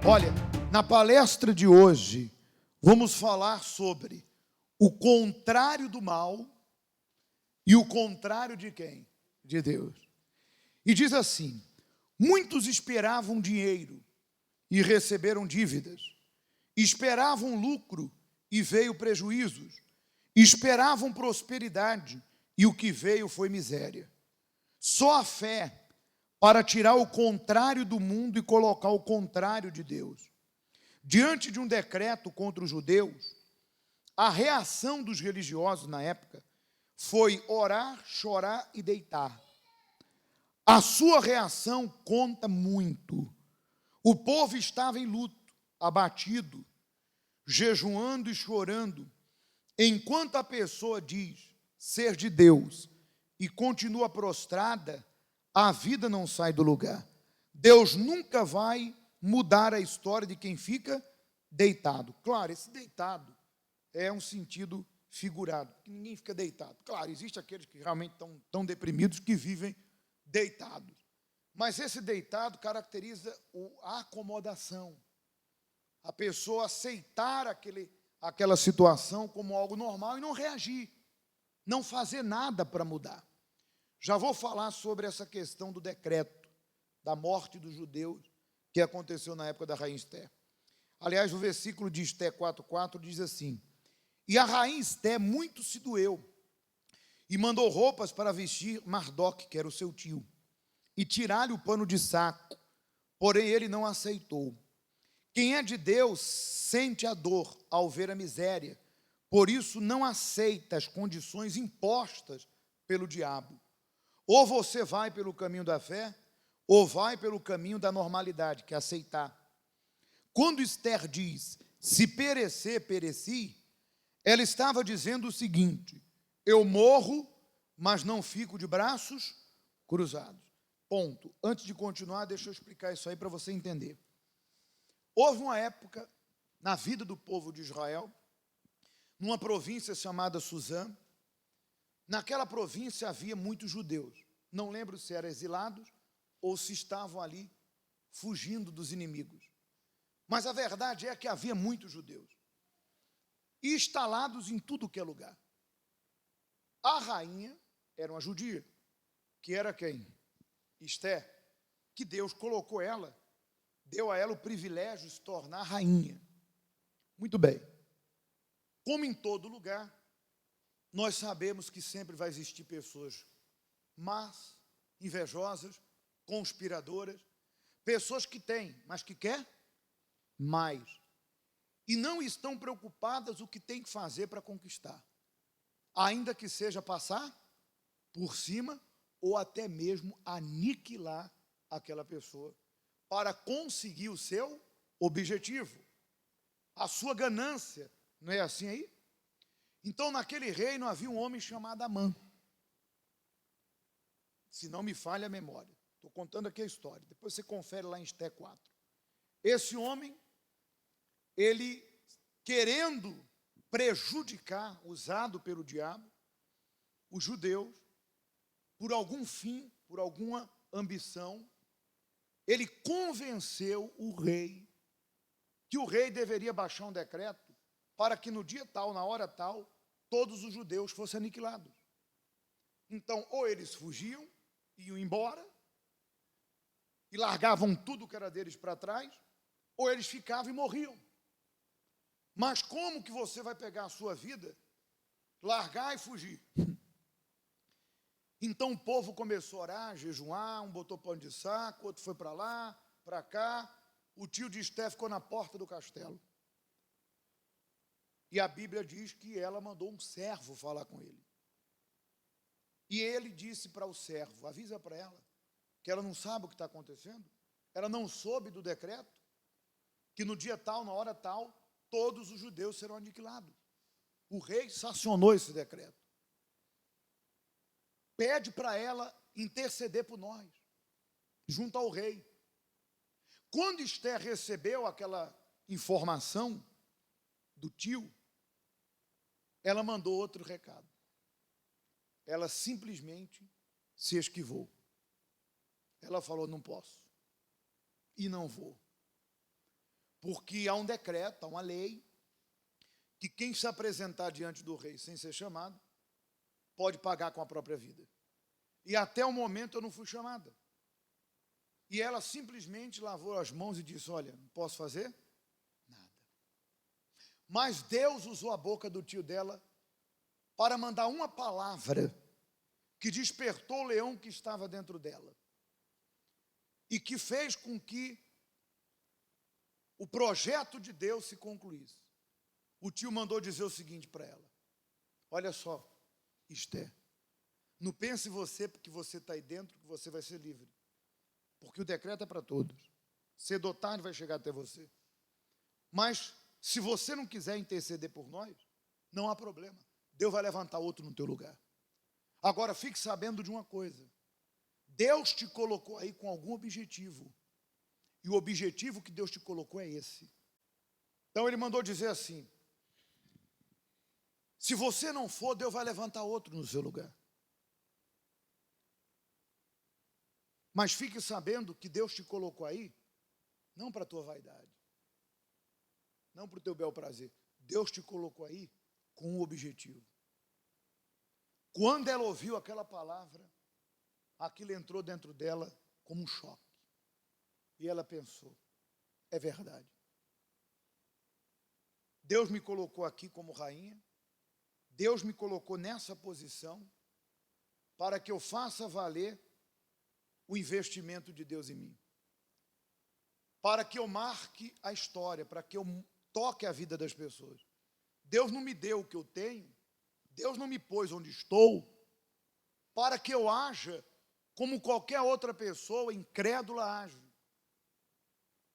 Olha, na palestra de hoje, vamos falar sobre o contrário do mal e o contrário de quem? De Deus. E diz assim: muitos esperavam dinheiro e receberam dívidas, esperavam lucro e veio prejuízos, esperavam prosperidade e o que veio foi miséria. Só a fé para tirar o contrário do mundo e colocar o contrário de Deus. Diante de um decreto contra os judeus, a reação dos religiosos na época foi orar, chorar e deitar. A sua reação conta muito. O povo estava em luto, abatido, jejuando e chorando, enquanto a pessoa diz ser de Deus e continua prostrada, a vida não sai do lugar. Deus nunca vai mudar a história de quem fica deitado. Claro, esse deitado é um sentido figurado, porque ninguém fica deitado. Claro, existe aqueles que realmente estão tão deprimidos que vivem deitados. Mas esse deitado caracteriza a acomodação. A pessoa aceitar aquela situação como algo normal e não reagir, não fazer nada para mudar. Já vou falar sobre essa questão do decreto da morte dos judeus que aconteceu na época da rainha Esté. Aliás, o versículo de Esté 4,4 diz assim: e a rainha Esté muito se doeu e mandou roupas para vestir Mardoque, que era o seu tio, e tirar-lhe o pano de saco, porém ele não aceitou. Quem é de Deus sente a dor ao ver a miséria, por isso não aceita as condições impostas pelo diabo. Ou você vai pelo caminho da fé, ou vai pelo caminho da normalidade, que é aceitar. Quando Esther diz, se perecer, pereci, ela estava dizendo o seguinte: eu morro, mas não fico de braços cruzados. Ponto. Antes de continuar, deixa eu explicar isso aí para você entender. Houve uma época na vida do povo de Israel, numa província chamada Suzã. Naquela província havia muitos judeus. Não lembro se eram exilados ou se estavam ali fugindo dos inimigos. Mas a verdade é que havia muitos judeus, instalados em tudo que é lugar. A rainha era uma judia, que era quem? Esté, que Deus colocou ela, deu a ela o privilégio de se tornar rainha. Muito bem. Como em todo lugar, nós sabemos que sempre vai existir pessoas más, invejosas, conspiradoras, pessoas que têm, mas que quer mais. E não estão preocupadas o que tem que fazer para conquistar, ainda que seja passar por cima ou até mesmo aniquilar aquela pessoa para conseguir o seu objetivo, a sua ganância. Não é assim aí? Então, naquele reino havia um homem chamado Amã. Se não me falha a memória. Estou contando aqui a história. Depois você confere lá em Esté 4. Esse homem, ele querendo prejudicar, usado pelo diabo, os judeus, por algum fim, por alguma ambição, ele convenceu o rei que o rei deveria baixar um decreto para que no dia tal, na hora tal, todos os judeus fossem aniquilados. Então, ou eles fugiam, iam embora, e largavam tudo que era deles para trás, ou eles ficavam e morriam. Mas como que você vai pegar a sua vida, largar e fugir? Então o povo começou a orar, jejuar, um botou pano de saco, outro foi para lá, para cá. O tio de Esté ficou na porta do castelo. E a Bíblia diz que ela mandou um servo falar com ele. E ele disse para o servo, avisa para ela, que ela não sabe o que está acontecendo. Ela não soube do decreto, que no dia tal, na hora tal, todos os judeus serão aniquilados. O rei sancionou esse decreto. Pede para ela interceder por nós, junto ao rei. Quando Esther recebeu aquela informação do tio, ela mandou outro recado. Ela simplesmente se esquivou. Ela falou, não posso, e não vou. Porque há um decreto, há uma lei, que quem se apresentar diante do rei sem ser chamado, pode pagar com a própria vida. E até o momento eu não fui chamada. E ela simplesmente lavou as mãos e disse, olha, não posso fazer nada. Mas Deus usou a boca do tio dela para mandar uma palavra que despertou o leão que estava dentro dela. E que fez com que o projeto de Deus se concluísse. O tio mandou dizer o seguinte para ela, olha só, Esther, não pense você porque você está aí dentro que você vai ser livre. Porque o decreto é para todos. Cedo ou tarde vai chegar até você. Mas, se você não quiser interceder por nós, não há problema. Deus vai levantar outro no teu lugar. Agora, fique sabendo de uma coisa. Deus te colocou aí com algum objetivo. E o objetivo que Deus te colocou é esse. Então, ele mandou dizer assim, se você não for, Deus vai levantar outro no seu lugar. Mas fique sabendo que Deus te colocou aí, não para a tua vaidade, não para o teu bel prazer. Deus te colocou aí com um objetivo. Quando ela ouviu aquela palavra, aquilo entrou dentro dela como um choque. E ela pensou, é verdade. Deus me colocou aqui como rainha, Deus me colocou nessa posição para que eu faça valer o investimento de Deus em mim. Para que eu marque a história, para que eu toque a vida das pessoas. Deus não me deu o que eu tenho, Deus não me pôs onde estou, para que eu haja como qualquer outra pessoa incrédula age.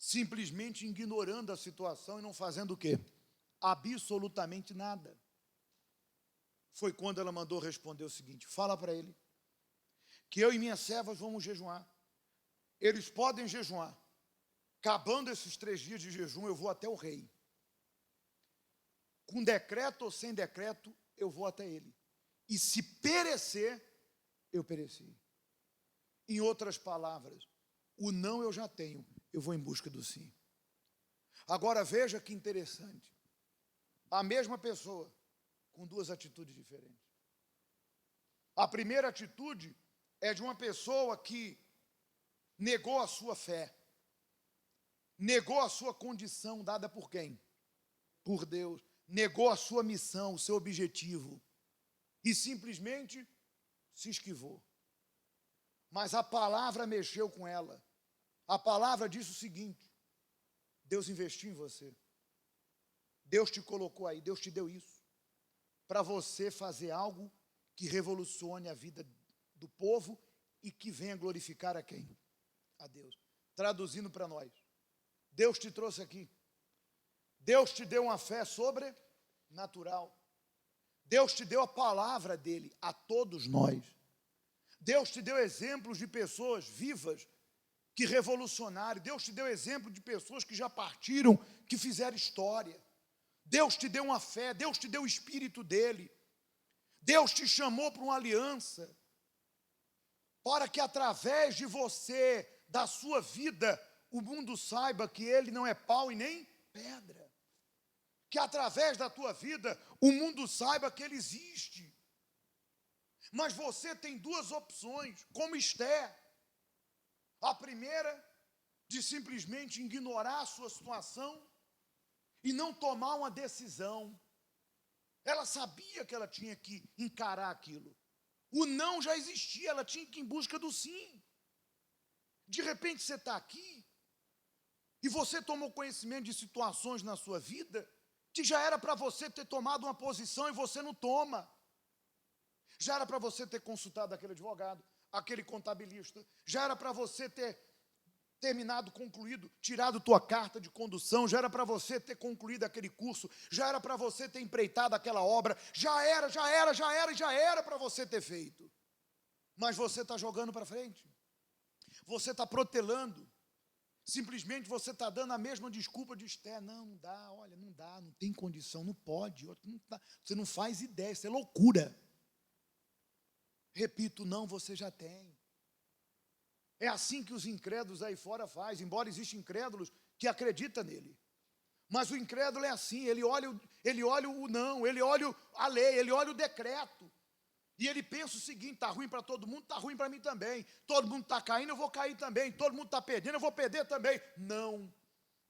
Simplesmente ignorando a situação e não fazendo o quê? Absolutamente nada. Foi quando ela mandou responder o seguinte, fala para ele, que eu e minhas servas vamos jejuar. Eles podem jejuar. Acabando esses 3 dias de jejum, eu vou até o rei. Com decreto ou sem decreto, eu vou até ele. E se perecer, eu pereci. Em outras palavras, o não eu já tenho, eu vou em busca do sim. Agora veja que interessante. A mesma pessoa, com 2 atitudes diferentes. A primeira atitude é de uma pessoa que negou a sua fé, negou a sua condição dada por quem? Por Deus. Negou a sua missão, o seu objetivo, e simplesmente se esquivou. Mas a palavra mexeu com ela. A palavra disse o seguinte, Deus investiu em você. Deus te colocou aí, Deus te deu isso, para você fazer algo que revolucione a vida do povo e que venha glorificar a quem? A Deus. Traduzindo para nós, Deus te trouxe aqui. Deus te deu uma fé sobrenatural. Deus te deu a palavra dele a todos nós. Deus te deu exemplos de pessoas vivas que revolucionaram. Deus te deu exemplo de pessoas que já partiram, que fizeram história. Deus te deu uma fé, Deus te deu o Espírito dele. Deus te chamou para uma aliança, para que através de você, da sua vida, o mundo saiba que ele não é pau e nem pedra. Que através da tua vida, o mundo saiba que ele existe. Mas você tem 2 opções, como Esther. A primeira, de simplesmente ignorar a sua situação e não tomar uma decisão. Ela sabia que ela tinha que encarar aquilo. O não já existia, ela tinha que ir em busca do sim. De repente você está aqui e você tomou conhecimento de situações na sua vida que já era para você ter tomado uma posição e você não toma. Já era para você ter consultado aquele advogado, aquele contabilista, já era para você ter terminado, concluído, tirado tua carta de condução, já era para você ter concluído aquele curso, já era para você ter empreitado aquela obra, já era para você ter feito. Mas você está jogando para frente, você está protelando, simplesmente você está dando a mesma desculpa de Esther, não dá, olha, não dá, não tem condição, não pode, não dá, você não faz ideia, isso é loucura. Repito, não, você já tem. É assim que os incrédulos aí fora fazem, embora existam incrédulos que acreditam nele. Mas o incrédulo é assim, ele olha o não, ele olha a lei, ele olha o decreto. E ele pensa o seguinte: está ruim para todo mundo, está ruim para mim também. Todo mundo está caindo, eu vou cair também. Todo mundo está perdendo, eu vou perder também. Não.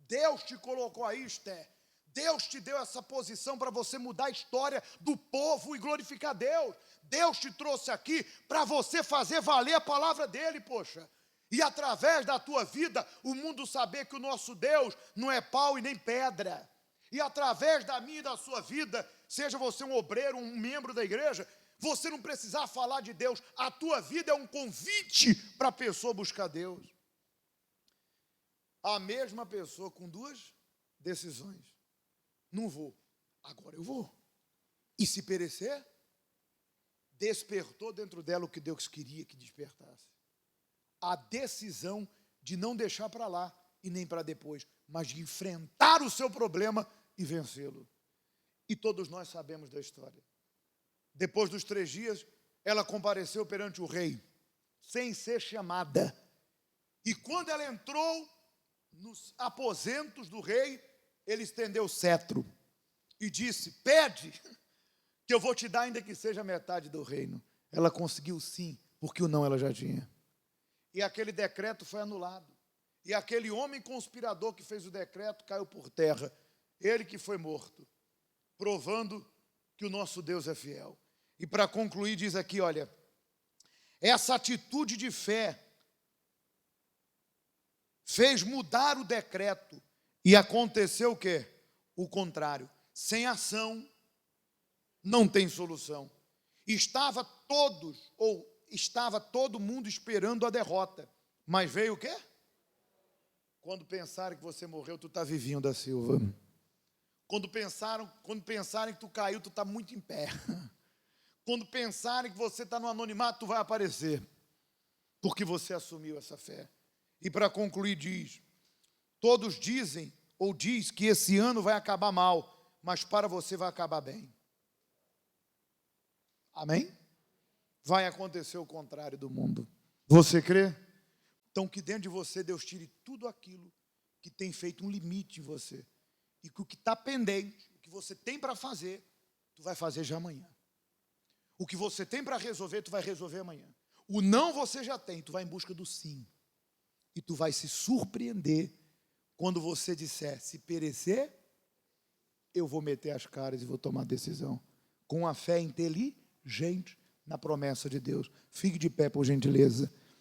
Deus te colocou aí, Esther. Deus te deu essa posição para você mudar a história do povo e glorificar Deus. Deus te trouxe aqui para você fazer valer a palavra dele, poxa. E através da tua vida, o mundo saber que o nosso Deus não é pau e nem pedra. E através da minha e da sua vida, seja você um obreiro, um membro da igreja, você não precisar falar de Deus. A tua vida é um convite para a pessoa buscar Deus. A mesma pessoa com duas decisões. Não vou, agora eu vou. E se perecer, despertou dentro dela o que Deus queria que despertasse. A decisão de não deixar para lá e nem para depois, mas de enfrentar o seu problema e vencê-lo. E todos nós sabemos da história. Depois dos 3 dias, ela compareceu perante o rei, sem ser chamada. E quando ela entrou nos aposentos do rei, ele estendeu o cetro e disse: pede, que eu vou te dar ainda que seja metade do reino. Ela conseguiu sim, porque o não ela já tinha. E aquele decreto foi anulado. E aquele homem conspirador que fez o decreto caiu por terra. Ele que foi morto, provando que o nosso Deus é fiel. E para concluir, diz aqui, olha, essa atitude de fé fez mudar o decreto. E aconteceu o quê? O contrário. Sem ação, não tem solução. Estava todo mundo esperando a derrota. Mas veio o quê? Quando pensaram que você morreu, tu está vivinho da Silva. Quando pensarem que tu caiu, tu está muito em pé. Quando pensarem que você está no anonimato, tu vai aparecer. Porque você assumiu essa fé. E para concluir diz, todos dizem ou diz que esse ano vai acabar mal, mas para você vai acabar bem. Amém? Vai acontecer o contrário do mundo. Você crê? Então que dentro de você Deus tire tudo aquilo que tem feito um limite em você. E que o que está pendente, o que você tem para fazer, tu vai fazer já amanhã. O que você tem para resolver, tu vai resolver amanhã. O não você já tem, tu vai em busca do sim. E tu vai se surpreender quando você disser: se perecer, eu vou meter as caras e vou tomar decisão. Com a fé inteligente na promessa de Deus. Fique de pé, por gentileza.